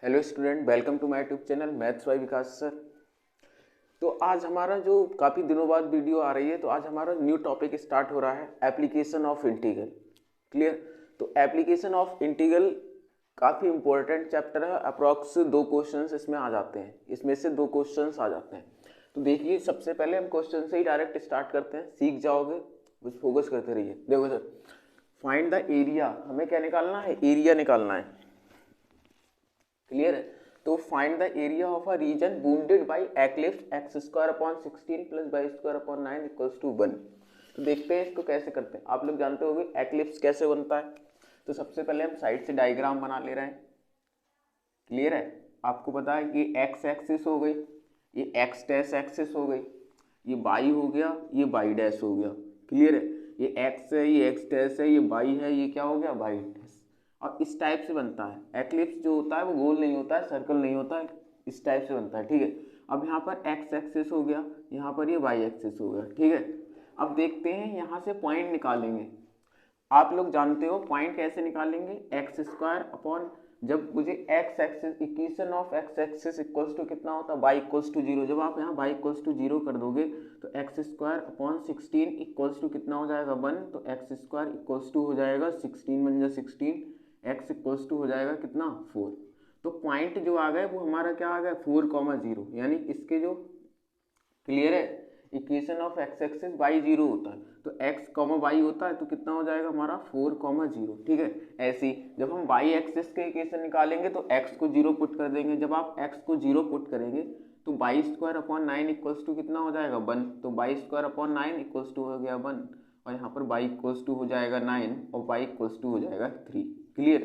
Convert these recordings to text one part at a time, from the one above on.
Hello student, welcome to my YouTube channel maths by Vikas sir. तो आज हमारा जो काफ़ी दिनों बाद वीडियो आ रही है, तो आज हमारा न्यू टॉपिक स्टार्ट हो रहा है, एप्लीकेशन ऑफ इंटीग्रल। क्लियर। तो एप्लीकेशन ऑफ इंटीग्रल काफ़ी इंपॉर्टेंट चैप्टर है। अप्रॉक्स 2 क्वेश्चंस इसमें आ जाते हैं, इसमें से 2 क्वेश्चंस आ जाते हैं। तो देखिए, सबसे पहले हम क्वेश्चन से ही डायरेक्ट स्टार्ट करते हैं, सीख जाओगे, बस फोकस करते रहिए। देखो सर, फाइंड द एरिया, हमें क्या निकालना है? एरिया निकालना है। क्लियर है। तो find the area of a region bounded by eclipse x square upon 16 plus y square upon 9 equals to 1। तो देखते हैं इसको कैसे करते हैं। आप लोग जानते होंगे एक्लिप्स कैसे बनता है। तो सबसे पहले हम साइड से डायग्राम बना ले रहे हैं। क्लियर है। आपको पता है कि एक्स एक्सिस हो गई, ये एक्स डैश एक्सिस हो गई, ये वाई हो गया, ये वाई डैश हो गया। क्लियर है। ये एक्स है, ये एक्स डैश है, ये वाई है, ये क्या हो गया? Y dash. और इस टाइप से बनता है। एक्लिप्स जो होता है वो गोल नहीं होता है, सर्कल नहीं होता है, इस टाइप से बनता है। ठीक है। अब यहाँ पर एक्स एक्सिस हो गया, यहाँ पर ये वाई एक्सिस हो गया। ठीक है। अब देखते हैं, यहाँ से पॉइंट निकालेंगे। आप लोग जानते हो पॉइंट कैसे निकालेंगे? एक्स स्क्वायर अपॉन, जब मुझे x axis, equation of x axis equals to कितना होता है? Y equals to 0। जब आप यहाँ वाई इक्वल्स टू 0 कर दोगे तो x square upon 16 equals to कितना हो जाएगा? 1। तो एक्स स्क्वायर इक्वल्स टू हो जाएगा 16 × 16, एक्स इक्वल्स टू हो जाएगा कितना? 4। तो पॉइंट जो आ गए वो हमारा क्या आ गया? 4,0, यानी इसके जो, क्लियर है, equation of x axis y 0 होता है, तो एक्स कॉमा वाई होता है, तो कितना हो जाएगा हमारा? 4,0। ठीक है। ऐसे ही जब हम वाई एक्सिस के इक्वेशन निकालेंगे तो एक्स को 0 पुट कर देंगे। जब आप एक्स को 0 पुट करेंगे तो y square upon 9 equals to कितना हो जाएगा? 1। तो y square upon 9 equals to हो गया 1, और यहाँ पर वाई इक्वल्स टू हो जाएगा 9 और वाई इक्वल्स टू हो जाएगा 3। क्लियर।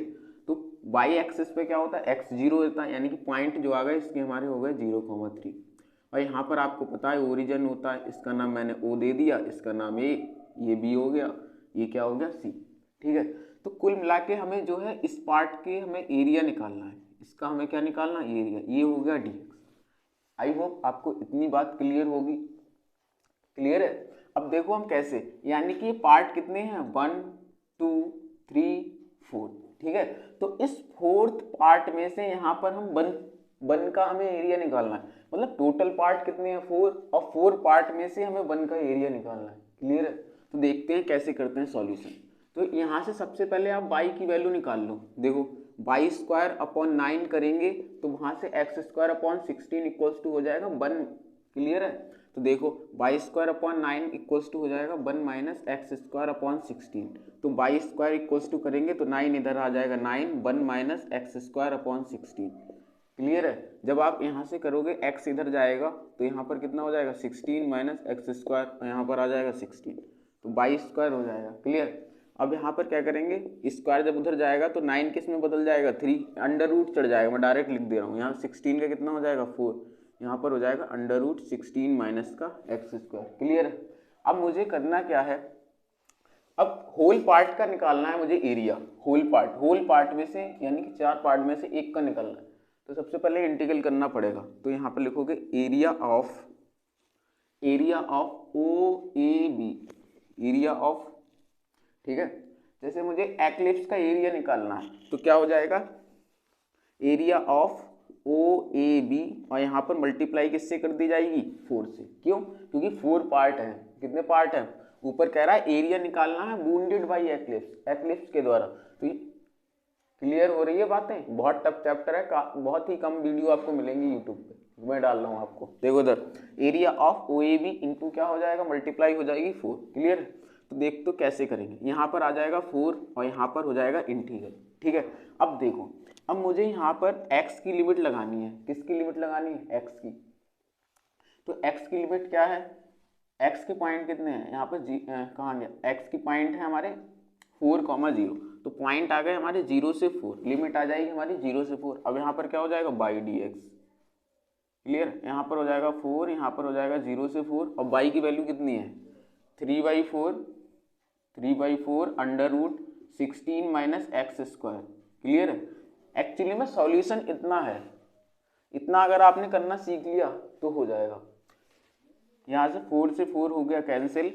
तो वाई एक्सिस पे क्या होता है? एक्स 0 होता है, यानी कि पॉइंट जो आ गए इसके हमारे हो गए 0,3। और यहाँ पर आपको पता है ओरिजिन होता है, इसका नाम मैंने ओ दे दिया, इसका नाम ए, ये बी हो गया, ये क्या हो गया? सी। ठीक है। तो कुल मिला के हमें जो है इस पार्ट के हमें एरिया निकालना है। इसका हमें क्या निकालना है? एरिया। ये हो गया डी एक्स। आई होप आपको इतनी बात क्लियर होगी। क्लियर है। अब देखो हम कैसे, यानी कि पार्ट कितने हैं? 1 2 3 4। ठीक है। तो इस 4th पार्ट में से यहाँ पर हम 1 का हमें एरिया निकालना है। मतलब टोटल पार्ट कितने हैं? 4, और 4 पार्ट में से हमें 1 का एरिया निकालना है। क्लियर है। तो देखते हैं कैसे करते हैं सॉल्यूशन। तो यहाँ से सबसे पहले आप y की वैल्यू निकाल लो। देखो, वाई स्क्वायर अपॉन 9 करेंगे तो वहाँ से x square upon 16 equals to हो जाएगा 1। क्लियर है। तो देखो, y square upon 9 equals to हो जाएगा 1 माइनस एक्स स्क्वायर अपॉन 16। तो वाई स्क्वायर इक्वल्स टू करेंगे तो 9 इधर आ जाएगा 9, 1 minus x square upon 16। Clear है। जब आप यहाँ से करोगे x इधर जाएगा तो यहाँ पर कितना हो जाएगा? 16 माइनस एक्स स्क्वायर, यहाँ पर आ जाएगा 16, तो वाई स्क्वायर हो जाएगा। क्लियर। अब यहाँ पर क्या करेंगे? स्क्वायर जब उधर जाएगा तो 9 किस में बदल जाएगा? 3, अंडर रूट चढ़ जाएगा। मैं डायरेक्ट लिख दे रहा हूँ। यहाँ 16 का कितना हो जाएगा? 4, यहाँ पर हो जाएगा अंडर रूट 16 माइनस का एक्स स्क्वायर। क्लियर है। अब मुझे करना क्या है? अब होल पार्ट का निकालना है मुझे एरिया। होल पार्ट में से, यानी कि 4 पार्ट में से एक का निकालना है। तो सबसे पहले इंटीग्रल करना पड़ेगा। तो यहाँ पर लिखोगे area of O A B, area of. ठीक है। जैसे मुझे एक्लिप्स का एरिया निकालना है तो क्या हो जाएगा? Area of O A B, और यहाँ पर मल्टीप्लाई किससे कर दी जाएगी? 4 से। क्यों? क्योंकि 4 पार्ट है। कितने पार्ट है? ऊपर कह रहा है एरिया निकालना है बाउंडेड बाय एक्लिप्स के द्वारा। तो क्लियर हो रही है बातें? बहुत टफ चैप्टर है, बहुत ही कम वीडियो आपको मिलेंगी यूट्यूब पे, मैं डाल रहा हूँ आपको। देखो इधर, area of O A B into क्या हो जाएगा? मल्टीप्लाई हो जाएगी 4। क्लियर। तो देख तो कैसे करेंगे, यहाँ पर आ जाएगा 4 और यहाँ पर हो जाएगा इंटीग्रल। ठीक है। अब देखो, अब मुझे यहाँ पर x की लिमिट लगानी है। किसकी लिमिट लगानी है? x की। तो x की लिमिट क्या है? x के पॉइंट कितने हैं यहाँ पर? कहाँ गया? x की पॉइंट है हमारे 4,0। तो पॉइंट आ गए हमारे 0 से 4, लिमिट आ जाएगी हमारी 0 से 4। अब यहाँ पर क्या हो जाएगा? By D x. क्लियर। यहाँ पर हो जाएगा 4, यहाँ पर हो जाएगा 0 से 4, और बाई की वैल्यू कितनी है? 3/4 under root 16 minus x square. Clear है। एक्चुअली में सॉल्यूशन इतना है, इतना अगर आपने करना सीख लिया तो हो जाएगा। यहाँ से 4 से 4 हो गया कैंसिल।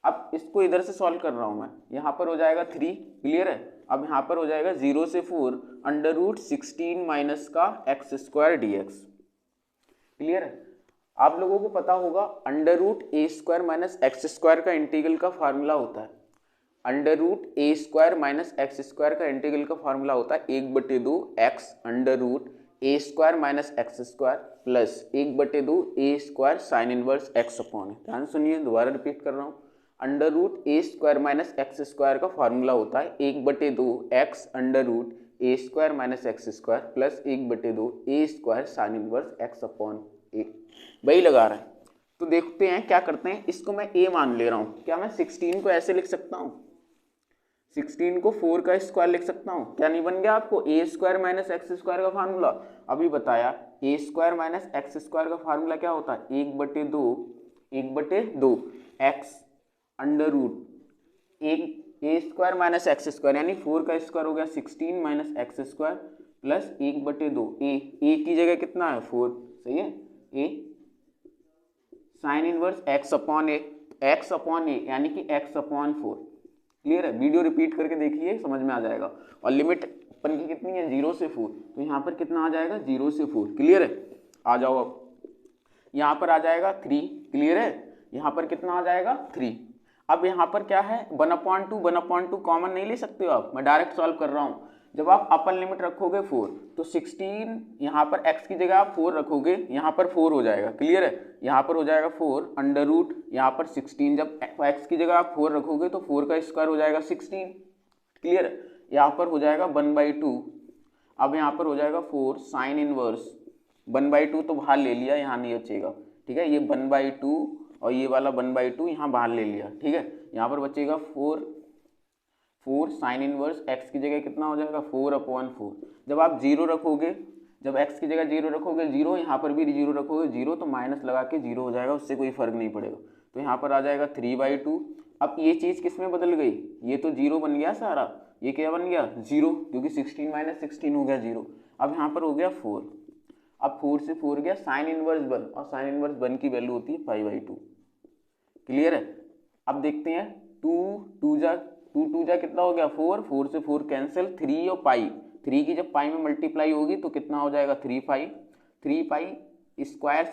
अब इसको इधर से सॉल्व कर रहा हूँ मैं, यहाँ पर हो जाएगा 3। क्लियर है। अब यहाँ पर हो जाएगा 0 से 4 अंडर रूट 16 माइनस का x square d x. Clear है? आप लोगों को पता होगा under root a square minus x square का इंटीग्रल का फार्मूला होता है, under root a square minus x square का इंटीग्रल का फार्मूला होता है 1/2 x under root a square minus x square plus 1/2 a square sine inverse x upon. ध्यान सुनिए, दोबारा रिपीट कर रहा हूँ, under root a square minus x square का फार्मूला होता है 1/2 x under root a square minus x square plus 1/2 a square sine inverse x upon a. वही लगा रहे हैं, तो देखते हैं क्या करते हैं। इसको मैं ए मान ले रहा हूँ, क्या मैं 16 को ऐसे लिख सकता हूँ, 16 को 4 का स्क्वायर लिख सकता हूँ? क्या नहीं बन गया आपको ए स्क्वायर माइनस एक्स स्क्वायर का फार्मूला? अभी बताया ए स्क्वायर माइनस एक्स स्क्वायर का फार्मूला क्या होता है, 1/2 x under root a square minus x square, यानी 4 का स्क्वायर हो गया 16 माइनस एक्स स्क्वायर प्लस 1/2 ए की जगह कितना है 4, सही है, ए sine inverse x upon a यानी कि एक्स अपॉन 4। क्लियर है? वीडियो रिपीट करके देखिए, समझ में आ जाएगा। और लिमिट अपन की कितनी है 0 से 4, तो यहाँ पर कितना आ जाएगा 0 से 4। क्लियर है? आ जाओ, अब यहाँ पर आ जाएगा 3। क्लियर है? यहाँ पर कितना आ जाएगा 3। अब यहाँ पर क्या है 1/2 कॉमन नहीं ले सकते हो आप, मैं डायरेक्ट सॉल्व कर रहा हूँ। जब आप अपर लिमिट रखोगे 4 तो 16, यहाँ पर x की जगह आप 4 रखोगे, यहाँ पर 4 हो जाएगा। क्लियर है? यहाँ पर हो जाएगा 4 अंडर रूट, यहाँ पर 16, जब x की जगह आप 4 रखोगे तो 4 का स्क्वायर हो जाएगा 16। क्लियर है? यहाँ पर हो जाएगा 1/2। अब यहाँ पर हो जाएगा 4 साइन इनवर्स 1/2 तो बाहर ले लिया, यहाँ नहीं बचेगा। ठीक है, ये 1/2 और ये वाला 1/2 यहाँ बाहर ले लिया। ठीक है, यहाँ पर बचेगा 4 साइन इनवर्स एक्स की जगह कितना हो जाएगा 4/4। जब आप 0 रखोगे, जब x की जगह 0 रखोगे 0, यहाँ पर भी 0 रखोगे 0, तो माइनस लगा के 0 हो जाएगा, उससे कोई फर्क नहीं पड़ेगा। तो यहाँ पर आ जाएगा 3/2। अब ये चीज़ किस में बदल गई, ये तो 0 बन गया सारा, ये क्या बन गया 0, क्योंकि 16 माइनस 16 हो गया 0। अब यहाँ पर हो गया 4, अब 4 से 4 गया साइन इनवर्स 1, और साइन इनवर्स 1 की वैल्यू होती है 5/2। क्लियर है? अब देखते हैं 2 2 जा कितना हो गया 4 से 4 कैंसिल, 3 और पाई, 3 की जब पाई में मल्टीप्लाई होगी तो कितना हो जाएगा 3 pi square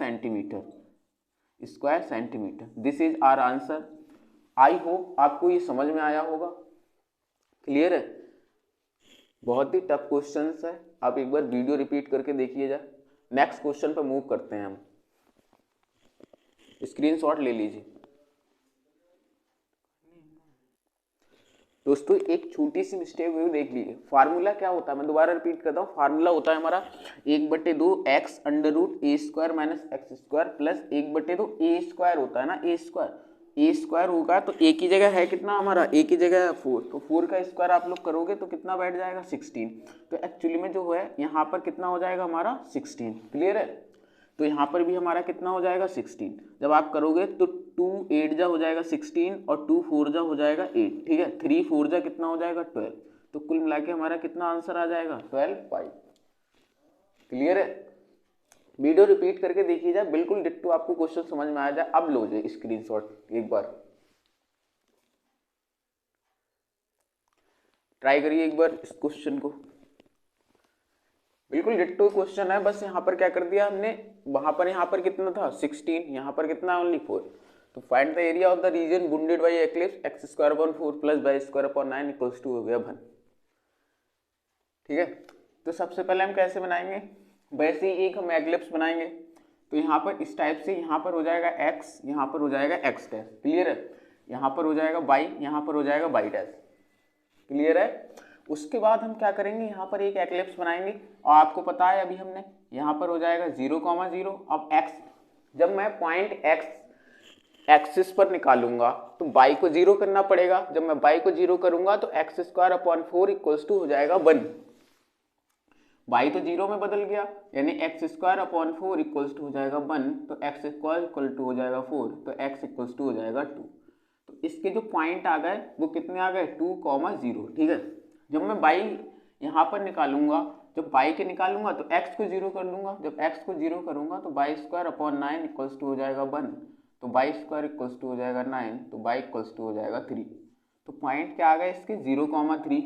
centimetre. This is our answer. I hope आपको ये समझ में आया होगा। क्लियर है? बहुत ही टफ क्वेश्चन है, आप एक बार वीडियो रिपीट करके देखिएगा। नेक्स्ट क्वेश्चन पर मूव करते हैं हम, स्क्रीनशॉट ले लीजिए। दोस्तों एक छोटी सी मिस्टेक हुई, देख लीजिए। फार्मूला क्या होता है, मैं दोबारा रिपीट करता हूँ। फार्मूला होता है हमारा 1/2 x under root a square minus x square plus 1/2 a square होता है ना, ए स्क्वायर होगा तो ए की जगह है कितना हमारा, ए की जगह है 4, तो 4 का स्क्वायर आप लोग करोगे तो कितना बैठ जाएगा 16। तो एक्चुअली में जो है यहाँ पर कितना हो जाएगा हमारा 16। क्लियर है? तो यहाँ पर भी हमारा कितना हो जाएगा 16। जब आप करोगे तो 2 8 जा हो जाएगा 16 और 2 4 जा हो जाएगा 8। ठीक है, 3 4 जा कितना हो जाएगा 12। तो कुल मिला के हमारा कितना आंसर आ जाएगा 12 पाई। क्लियर है? वीडियो रिपीट करके देखिए जाए, बिल्कुल डिट्टो आपको क्वेश्चन समझ में आ जाए। अब लो जाए स्क्रीनशॉट, एक बार ट्राई करिए एक बार इस क्वेश्चन को, बिल्कुल डिट्टो क्वेश्चन है। बस यहाँ पर क्या कर दिया हमने, वहां पर यहाँ पर कितना था 16, यहाँ पर कितना ओनली 4। तो find the area of the region bounded by eclipse x square upon 4 plus y square upon 9 equals to हो गया 1। ठीक है, तो सबसे पहले हम कैसे बनाएंगे, वैसे ही एक हम एक्लिप्स बनाएंगे। तो यहाँ पर इस टाइप से, यहाँ पर हो जाएगा x, यहाँ पर हो जाएगा x डैश। क्लियर है? यहाँ पर हो जाएगा y, यहाँ पर हो जाएगा y डैश। क्लियर है? उसके बाद हम क्या करेंगे, यहाँ पर एक एक्लिप्स बनाएंगे, और आपको पता है अभी हमने यहाँ पर हो जाएगा 0,0। अब x, जब मैं पॉइंट x एक्सिस पर निकालूंगा तो y को 0 करना पड़ेगा। जब मैं y को 0 करूंगा तो x square upon 4 equals to हो जाएगा 1। y तो 0 में बदल गया, यानी x square upon 4 equals to हो जाएगा 1, तो x स्क्वायर इक्वल टू हो जाएगा 4, तो x इक्वल्स टू हो जाएगा 2। तो इसके जो पॉइंट आ गए वो कितने आ गए 2,0। ठीक है, जब मैं y यहाँ पर निकालूंगा, जब y के निकालूंगा तो x को 0 कर दूंगा, जब x को 0 करूंगा तो y square upon 9 equals to हो जाएगा 1, तो y स्क्वायर इक्वल्स टू हो जाएगा 9, तो y इक्वल्स टू हो जाएगा 3। तो पॉइंट क्या आ गया इसके 0,3।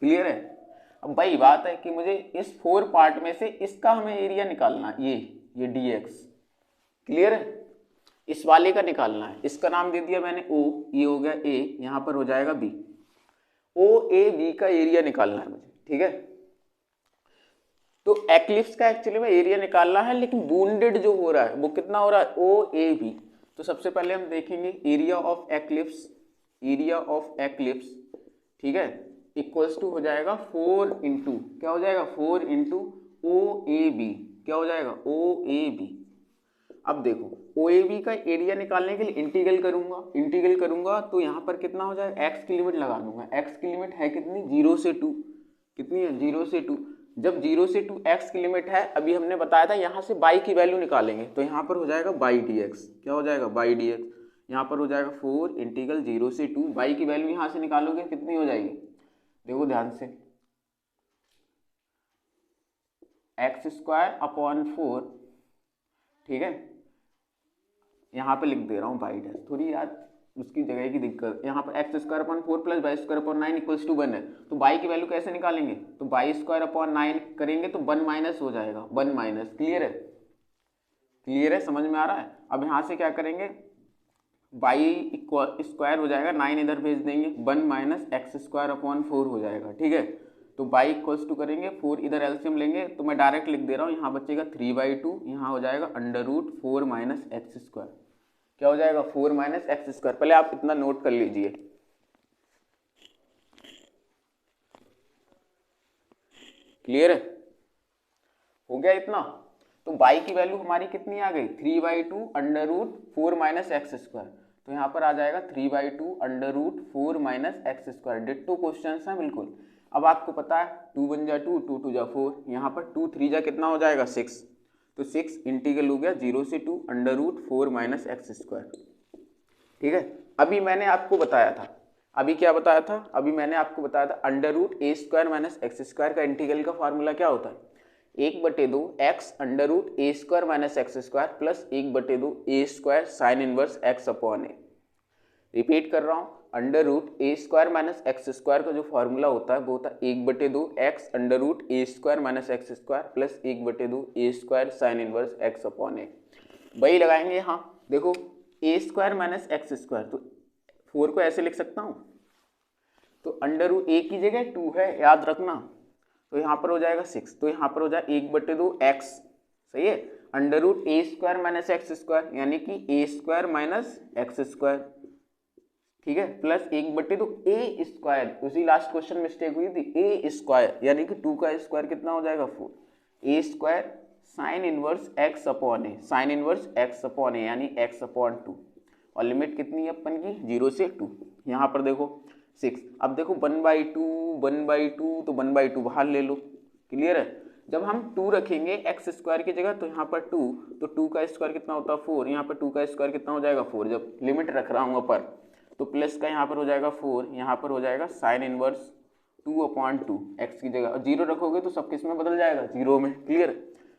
क्लियर है। अब भाई बात है कि मुझे इस 4 पार्ट में से इसका हमें एरिया निकालना है, ये dx। क्लियर है, इस वाले का निकालना है। इसका नाम दे दिया मैंने O, ये हो गया A, यहां पर हो जाएगा B। OAB का एरिया निकालना है मुझे, ठीक है। तो एक्लिप्स का एक्चुअली में एरिया निकालना है, लेकिन बूंडेड जो हो रहा है वो कितना हो रहा है, OAB। तो सबसे पहले हम देखेंगे एरिया ऑफ एक्लिप्स, ठीक है, इक्वल्स टू हो जाएगा 4 इंटू, क्या हो जाएगा 4 इंटू OAB, क्या हो जाएगा OAB। अब देखो OAB का एरिया निकालने के लिए इंटीग्रल करूंगा तो यहाँ पर कितना हो जाएगा, x की लिमिट लगा दूंगा। x की लिमिट है कितनी, 0 से 2, कितनी है 0 से 2। जब 0 से 2 x की लिमिट है, अभी हमने बताया था यहाँ से y की वैल्यू निकालेंगे, तो यहाँ पर हो जाएगा बाई dx, क्या हो जाएगा बाई dx। यहाँ पर हो जाएगा 4 इंटीग्रल 0 से 2, y की वैल्यू यहाँ से निकालोगे कितनी हो जाएगी, देखो ध्यान से, x²/4, ठीक है। यहाँ पे लिख दे रहा हूँ बाई डैश, थोड़ी याद उसकी जगह की दिक्कत। यहाँ पर x²/4 plus y²/9 equals to 1 है, तो y की वैल्यू कैसे निकालेंगे, तो y²/9 करेंगे तो 1 माइनस हो जाएगा, 1 माइनस। क्लियर है, समझ में आ रहा है। अब यहाँ से क्या करेंगे, y स्क्वायर हो जाएगा, 9 इधर भेज देंगे, 1 माइनस x²/4 हो जाएगा, ठीक है। तो y इक्वल्स टू करेंगे 4, इधर एलसीएम लेंगे, तो मैं डायरेक्ट लिख दे रहा हूँ, यहाँ बचेगा 3/2, यहाँ हो जाएगा √4 माइनस x², क्या हो जाएगा 4 माइनस x²। पहले आप इतना नोट कर लीजिए, क्लियर है, हो गया इतना। तो y की वैल्यू हमारी कितनी आ गई, 3/2 √4 माइनस x², तो यहाँ पर आ जाएगा 3/2 √4 माइनस x²। डिट्टो क्वेश्चन है बिल्कुल। अब आपको पता है 2 1 जा 2, 2 2 जा 4, यहाँ पर 2 3 जा कितना हो जाएगा 6, तो 6 इंटीग्रल हो गया 0 से 2 √4 माइनस x², ठीक है। अभी मैंने आपको बताया था, अभी क्या बताया था, अभी मैंने आपको बताया था √a² माइनस x² का इंटीग्रल का फार्मूला क्या होता है, 1/2 x √a² minus x² plus 1/2 a² sine inverse x upon a। Repeat कर रहा हूँ, √a² माइनस x² का जो फार्मूला होता है वो होता है 1/2 x √a² minus x² plus 1/2 a² sine inverse x upon a। वही लगाएंगे यहाँ, देखो a² माइनस x², तो 4 को ऐसे लिख सकता हूँ, तो √a की जगह 2 है, याद रखना, तो यहाँ पर हो जाएगा 6, तो यहाँ पर हो जाएगा 1/2 x, सही है, √a² माइनस x², यानी कि a² माइनस x², ठीक है, प्लस 1/2 a², उसी लास्ट क्वेश्चन मिस्टेक हुई थी, a², यानी कि 2 का स्क्वायर कितना हो जाएगा 4, a² sine inverse x upon a, sine inverse x upon a, यानी x अपॉन 2, और लिमिट कितनी है अपन की 0 से 2। यहाँ पर देखो 6, अब देखो 1/2 तो 1/2 बाहर ले लो, क्लियर है। जब हम 2 रखेंगे x² की जगह, तो यहाँ पर 2, तो 2 का स्क्वायर कितना होता है 4, यहाँ पर 2 का स्क्वायर कितना हो जाएगा 4, जब लिमिट रख रहा हूँ अपर, तो प्लस का यहाँ पर हो जाएगा 4, यहाँ पर हो जाएगा साइन इनवर्स 2/2 x की जगह, और 0 रखोगे तो सब किस में बदल जाएगा 0 में, क्लियर।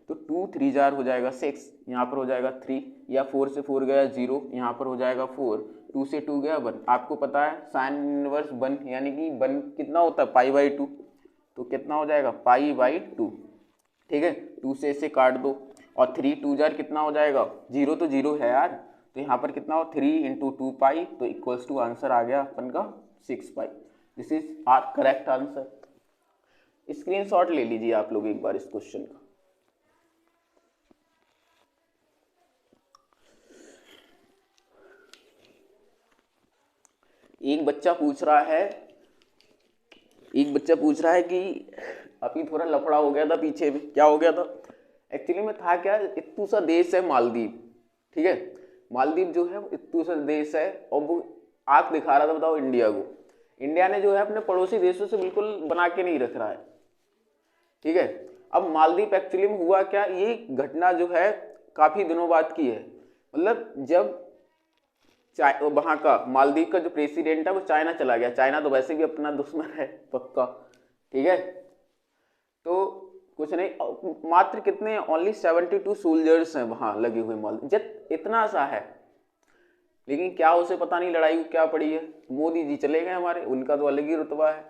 तो 2 3 जार हो जाएगा 6, यहाँ पर हो जाएगा 3, या 4 से 4 गया 0, यहाँ पर हो जाएगा 4, 2 से 2 गया 1। आपको पता है साइन इनवर्स 1, यानी कि 1 कितना होता है π/2, तो कितना हो जाएगा π/2, ठीक है। 2 से इसे काट दो, और 3 2 जार कितना हो जाएगा 0, तो 0 है यार, तो यहाँ पर कितना हो 3 × 2π, तो इक्वल्स टू आंसर आ गया अपन का 6π। This is our correct answer. Screenshot ले लीजिए आप लोग एक बार इस क्वेश्चन का। एक बच्चा पूछ रहा है कि अभी थोड़ा लफड़ा हो गया था पीछे में, क्या हो गया था एक्चुअली में, था क्या, इत्तू सा देश है मालदीव, ठीक है, मालदीव जो है इत्तू सा देश है, और वो आंख दिखा रहा था, बताओ इंडिया को। इंडिया ने जो है अपने पड़ोसी देशों से बिल्कुल बना के नहीं रख रहा है, ठीक है। अब मालदीव एक्चुअली में हुआ क्या, ये घटना जो है काफी दिनों बाद की है, मतलब जब वहां का मालदीव का जो प्रेसिडेंट है वो चाइना चला गया, चाइना तो वैसे भी अपना दुश्मन है पक्का, ठीक है। तो कुछ नहीं, मात्र कितने ओनली 72 सोल्जर्स हैं वहां लगे हुए मालदीव, जब इतना सा है, लेकिन क्या उसे पता नहीं लड़ाई क्या पड़ी है। मोदी जी चले गए हमारे, उनका तो अलग ही रुतबा है,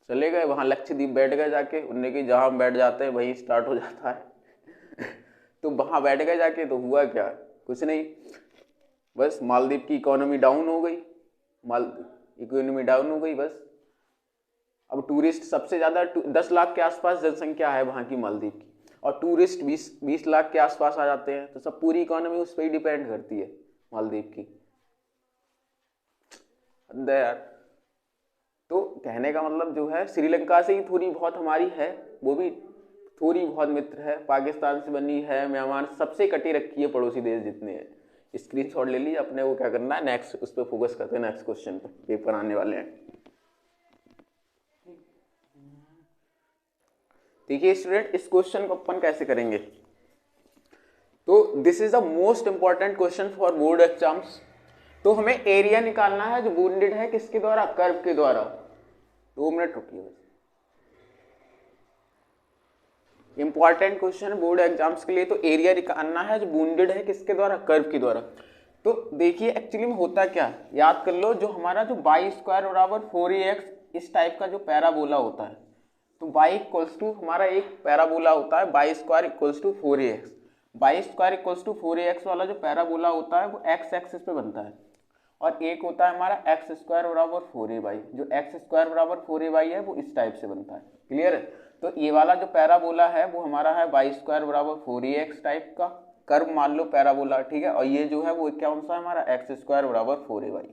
चले गए वहाँ लक्षद्वीप बैठ गए जाके, उनने की जहाँ हम बैठ जाते हैं वहीं स्टार्ट हो जाता है तो वहाँ बैठ गए जाके, तो हुआ क्या, कुछ नहीं, बस मालदीव की इकोनॉमी डाउन हो गई, इकोनॉमी डाउन हो गई बस। अब टूरिस्ट सबसे ज़्यादा 10 लाख के आसपास जनसंख्या है वहाँ की मालदीव की, और टूरिस्ट 20 लाख के आसपास आ जाते हैं, तो सब पूरी इकोनॉमी उस पर ही डिपेंड करती है मालदीव की। यार, तो कहने का मतलब जो है श्रीलंका से ही थोड़ी बहुत हमारी है, वो भी थोड़ी बहुत मित्र है, पाकिस्तान से बनी है, म्यांमार सबसे कटी रखी है, पड़ोसी देश जितने हैं। स्क्रीनशॉट ले लीजिए, अपने को क्या करना है नेक्स्ट उस पर फोकस करते हैं, नेक्स्ट क्वेश्चन पे पेपर आने वाले हैं। देखिए स्टूडेंट, इस क्वेश्चन को अपन कैसे करेंगे, तो this is the most important question for board exams. तो हमें एरिया निकालना है जो बाउंडेड है किसके द्वारा, कर्व के द्वारा। 2 मिनट रुकिए, इंपॉर्टेंट क्वेश्चन बोर्ड एग्जाम्स के लिए। तो एरिया निकालना है जो बाउंडेड है किसके द्वारा, कर्व के द्वारा। तो देखिए एक्चुअली में होता क्या, याद कर लो, जो हमारा जो y स्क्वायर बराबर 4ax इस टाइप का जो पैराबोला होता है, तो y इक्वल्स टू हमारा एक पैराबोला होता है y square equals to 4ax। y square equals to 4ax वाला जो पैराबोला होता है वो x एक्सिस पे बनता है, और एक होता है हमारा x स्क्वायर बराबर 4ay, जो x स्क्वायर बराबर 4ay है वो इस टाइप से बनता है। क्लियर है, तो ये वाला जो पैराबोला है वो हमारा है y स्क्वायर बराबर 4ax टाइप का कर्व मान लो पैराबोला, ठीक है, और ये जो है वो क्या सा है हमारा x स्क्वायर बराबर 4ay।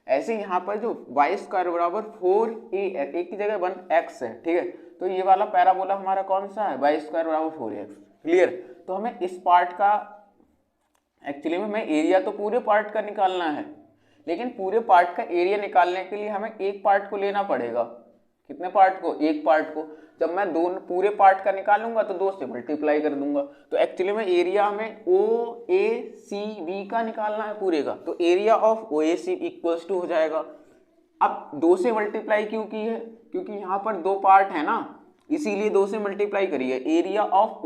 ऐसे यहाँ पर जो y स्क्वायर बराबर 4ax एक की जगह 1x है, ठीक है, तो ये वाला पैराबोला हमारा कौन सा है, y स्क्वायर बराबर 4x। क्लियर, तो हमें इस पार्ट का एक्चुअली में हमें एरिया तो पूरे पार्ट का निकालना है, लेकिन पूरे पार्ट का एरिया निकालने के लिए हमें एक पार्ट को लेना पड़ेगा। कितने पार्ट को, एक पार्ट को। जब मैं दोनों पूरे पार्ट का निकालूंगा तो 2 से मल्टीप्लाई कर दूंगा, तो एक्चुअली में एरिया हमें OACB का निकालना है पूरे का, तो area of OAC equals to हो जाएगा। अब 2 से मल्टीप्लाई क्यों की है, क्योंकि यहाँ पर 2 पार्ट है ना, इसीलिए 2 से मल्टीप्लाई करिए, एरिया ऑफ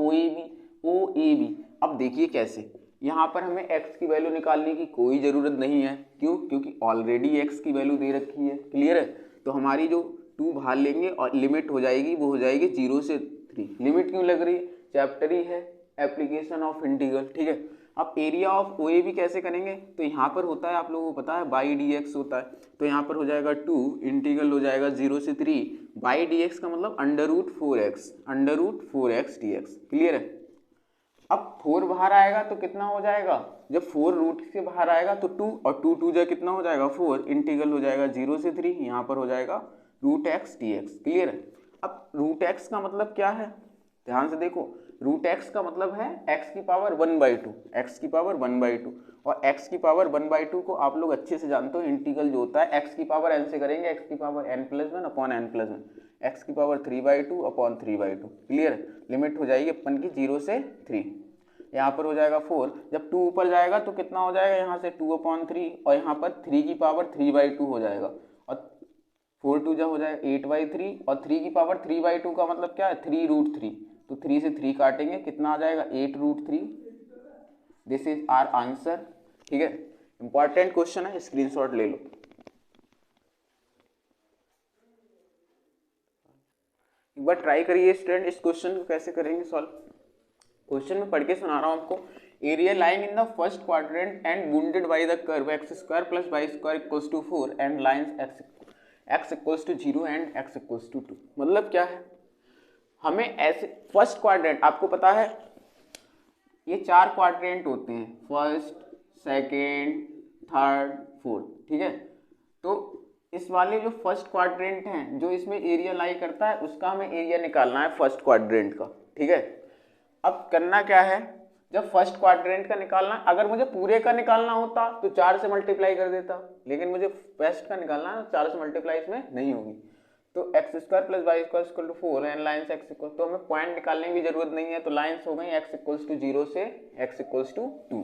OAB। अब देखिए कैसे, यहाँ पर हमें x की वैल्यू निकालने की कोई ज़रूरत नहीं है, क्यों, क्योंकि ऑलरेडी x की वैल्यू दे रखी है। क्लियर है, तो हमारी जो 2 बाहर लेंगे और लिमिट हो जाएगी वो हो जाएगी 0 से 3। लिमिट क्यों लग रही है, चैप्टर ही है एप्लीकेशन ऑफ इंटीग्रल, ठीक है। अब एरिया ऑफ OAB कैसे करेंगे, तो यहाँ पर होता है आप लोगों को पता है बाई dx होता है, तो यहाँ पर हो जाएगा 2 इंटीग्रल हो जाएगा 0 से 3 बाई dx का मतलब under root 4x dx। Clear है, अब 4 बाहर आएगा तो कितना हो जाएगा, जब 4 रूट से बाहर आएगा तो 2 और 2 जो कितना हो जाएगा 4, इंटीग्रल हो जाएगा 0 से 3, यहाँ पर हो जाएगा रूट एक्स dx। क्लियर है, अब रूट एक्स का मतलब क्या है, ध्यान से देखो, रूट एक्स का मतलब है x की पावर 1/2, x की पावर 1/2, और x की पावर 1/2 को आप लोग अच्छे से जानते हो, इंटीग्रल जो होता है x की पावर n से करेंगे, x की power n+1 upon n+1, x की पावर 3/2 अपॉन 3/2। क्लियर, लिमिट हो जाएगी अपन की 0 से 3, यहाँ पर हो जाएगा 4, जब 2 ऊपर जाएगा तो कितना हो जाएगा यहाँ से 2/3, और यहाँ पर 3 की पावर 3/2 हो जाएगा, और 4 2 जा हो जाएगा 8/3, और 3 की पावर 3/2 का मतलब क्या है 3√3, तो 3 से 3 काटेंगे कितना आ जाएगा 8√3। दिस इज आवर आंसर, ठीक है, इंपॉर्टेंट क्वेश्चन है, स्क्रीनशॉट ले लो। एक बार ट्राई करिए स्टूडेंट, इस क्वेश्चन को कैसे करेंगे सॉल्व। क्वेश्चन में पढ़ के सुना रहा हूं आपको, area lying in the first quadrant and bounded by the curve x square plus y square equals to 4 and lines x equals to 0 and x equals to 2। मतलब क्या है, हमें ऐसे फर्स्ट क्वाड्रेंट, आपको पता है ये 4 क्वाड्रेंट होते हैं, फर्स्ट, सेकेंड, थर्ड, फोर्थ, ठीक है। तो इस वाले जो फर्स्ट क्वाड्रेंट हैं, जो इसमें एरिया लाई करता है, उसका हमें एरिया निकालना है फर्स्ट क्वाड्रेंट का, ठीक है। अब करना क्या है, जब फर्स्ट क्वाड्रेंट का निकालना, अगर मुझे पूरे का निकालना होता तो 4 से मल्टीप्लाई कर देता, लेकिन मुझे फर्स्ट का निकालना है, 4 से मल्टीप्लाई इसमें नहीं होगी, तो x square plus y square equal to 4 and lines x equal, तो हमें पॉइंट निकालने की जरूरत नहीं है, तो लाइन्स हो गई x इक्वल्स टू 0 से x इक्वल्स टू 2।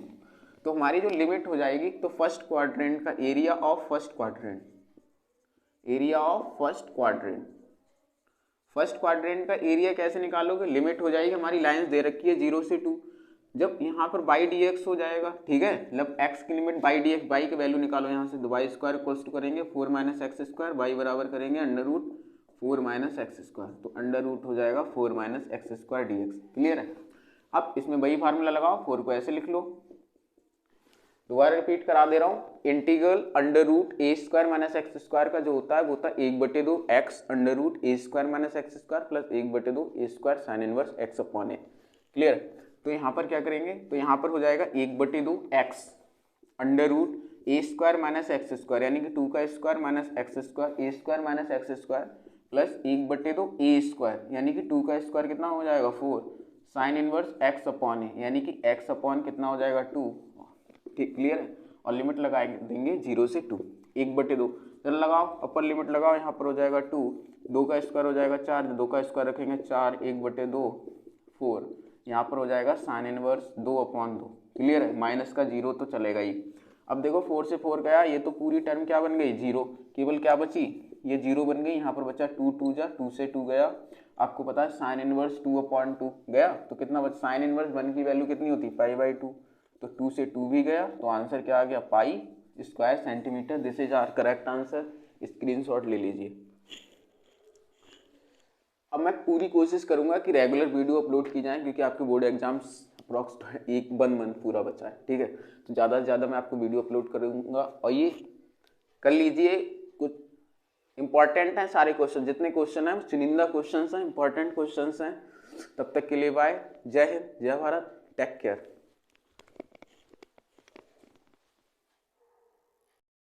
तो हमारी जो लिमिट हो जाएगी, तो फर्स्ट क्वाड्रेंट का area of first quadrant, area of first quadrant, first quadrant का एरिया कैसे निकालोगे, लिमिट हो जाएगी हमारी, लाइन्स दे रखी है 0 से 2, जब यहाँ पर बाई dx हो जाएगा, ठीक है, मतलब x की लिमिट बाई dx, बाई की वैल्यू निकालो यहाँ से, तो वाई स्क्वायर इक्वल्स टू करेंगे 4 - x स्क्वायर, बाई बराबर करेंगे under root 4 minus x square, तो अंडर रूट हो जाएगा 4 minus x square d x. Clear है। अब इसमें वही फार्मूला लगाओ, 4 को ऐसे लिख लो, दोबारा रिपीट करा दे रहा हूँ, integral under root a square minus x square का जो होता है वो होता है 1/2 x under root a square minus x square plus 1/2 a square sine inverse x upon a. Clear. तो यहाँ पर क्या करेंगे, तो यहाँ पर हो जाएगा 1/2 x under root a square minus x square यानी कि 2 का square minus x square a square minus x square plus 1/2 a square यानी कि 2 का स्क्वायर कितना हो जाएगा 4 sine inverse x upon a यानी कि एक्स अपॉन कितना हो जाएगा 2। ठीक, क्लियर है। और लिमिट लगा देंगे 0 से 2, 1/2 चल लगाओ, अपर लिमिट लगाओ, यहाँ पर हो जाएगा 2, 2 का स्क्वायर हो जाएगा 4, 2 का स्क्वायर रखेंगे 4, 1/2 4, यहाँ पर हो जाएगा साइन इनवर्स 2/2। क्लियर है। माइनस का 0 तो चलेगा ही। अब देखो 4 से 4 गया, ये तो पूरी टर्म क्या बन गई 0, केवल क्या बची ये 0 बन गई, यहाँ पर बचा 2, 2 जा 2 से 2 गया, आपको पता है साइन इनवर्स 2/2 गया, तो कितना बचा, साइन इनवर्स 1 की वैल्यू कितनी होती π/2, तो 2 से 2 भी गया, तो आंसर क्या आ गया pi square centimetre. This is our correct answer. Screenshot ले लीजिए। अब मैं पूरी कोशिश करूंगा कि रेगुलर वीडियो अपलोड की जाए क्योंकि आपके बोर्ड एग्जाम्स अप्रॉक्स 1 मंथ पूरा बचा है। ठीक है, तो ज़्यादा से ज़्यादा मैं आपको वीडियो अपलोड करूंगा और ये कर लीजिए। कुछ इंपॉर्टेंट हैं सारे क्वेश्चन, जितने क्वेश्चन हैं चुनिंदा क्वेश्चन हैं, इंपॉर्टेंट क्वेश्चन हैं। तब तक के लिए बाय, जय हिंद, जय भारत, टेक केयर।